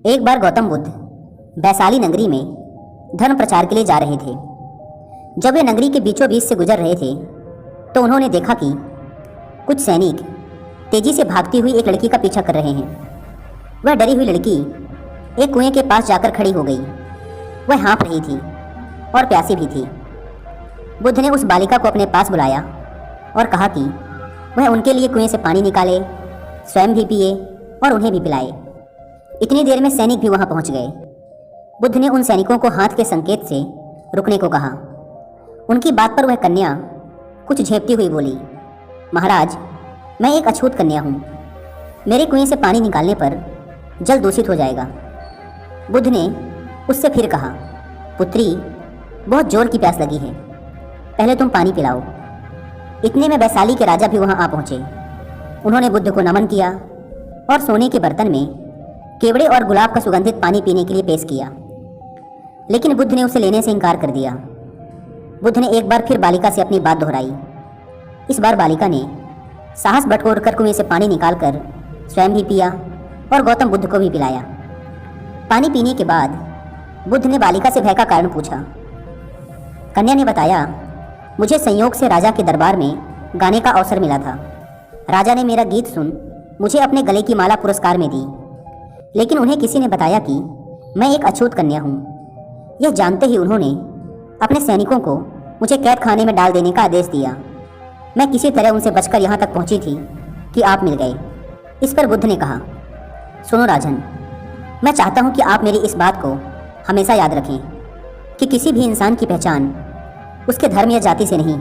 एक बार गौतम बुद्ध वैशाली नगरी में धर्म प्रचार के लिए जा रहे थे। जब वे नगरी के बीचों बीच से गुजर रहे थे तो उन्होंने देखा कि कुछ सैनिक तेजी से भागती हुई एक लड़की का पीछा कर रहे हैं। वह डरी हुई लड़की एक कुएं के पास जाकर खड़ी हो गई। वह हाँफ रही थी और प्यासी भी थी। बुद्ध ने उस बालिका को अपने पास बुलाया और कहा कि वह उनके लिए कुएं से पानी निकाले, स्वयं भी पिए और उन्हें भी पिलाए। इतनी देर में सैनिक भी वहां पहुंच गए। बुद्ध ने उन सैनिकों को हाथ के संकेत से रुकने को कहा। उनकी बात पर वह कन्या कुछ झेपती हुई बोली, महाराज, मैं एक अछूत कन्या हूँ। मेरे कुएं से पानी निकालने पर जल दूषित हो जाएगा। बुद्ध ने उससे फिर कहा, पुत्री, बहुत जोर की प्यास लगी है, पहले तुम पानी पिलाओ। इतने में वैशाली के राजा भी वहां आ पहुंचे। उन्होंने बुद्ध को नमन किया और सोने के बर्तन में केवड़े और गुलाब का सुगंधित पानी पीने के लिए पेश किया, लेकिन बुद्ध ने उसे लेने से इनकार कर दिया। बुद्ध ने एक बार फिर बालिका से अपनी बात दोहराई। इस बार बालिका ने साहस बटोर कर कुएं से पानी निकालकर स्वयं भी पिया और गौतम बुद्ध को भी पिलाया। पानी पीने के बाद बुद्ध ने बालिका से भय का कारण पूछा। कन्या ने बताया, मुझे संयोग से राजा के दरबार में गाने का अवसर मिला था। राजा ने मेरा गीत सुन मुझे अपने गले की माला पुरस्कार में दी, लेकिन उन्हें किसी ने बताया कि मैं एक अछूत कन्या हूँ। यह जानते ही उन्होंने अपने सैनिकों को मुझे कैद खाने में डाल देने का आदेश दिया। मैं किसी तरह उनसे बचकर यहाँ तक पहुँची थी कि आप मिल गए। इस पर बुद्ध ने कहा, सुनो राजन, मैं चाहता हूँ कि आप मेरी इस बात को हमेशा याद रखें कि किसी भी इंसान की पहचान उसके धर्म या जाति से नहीं,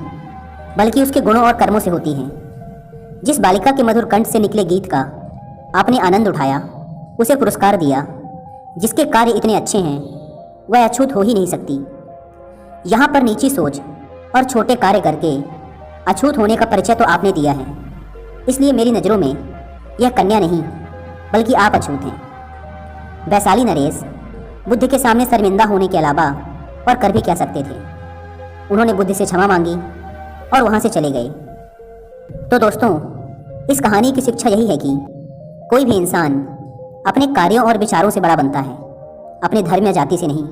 बल्कि उसके गुणों और कर्मों से होती है। जिस बालिका के मधुर कंठ से निकले गीत का आपने आनंद उठाया, उसे पुरस्कार दिया, जिसके कार्य इतने अच्छे हैं, वह अछूत हो ही नहीं सकती। यहाँ पर नीची सोच और छोटे कार्य करके अछूत होने का परिचय तो आपने दिया है। इसलिए मेरी नज़रों में यह कन्या नहीं, बल्कि आप अछूत हैं। वैशाली नरेश बुद्ध के सामने शर्मिंदा होने के अलावा और कर भी क्या सकते थे। उन्होंने बुद्ध से क्षमा मांगी और वहाँ से चले गए। तो दोस्तों, इस कहानी की शिक्षा यही है कि कोई भी इंसान अपने कार्यों और विचारों से बड़ा बनता है, अपने धर्म या जाति से नहीं।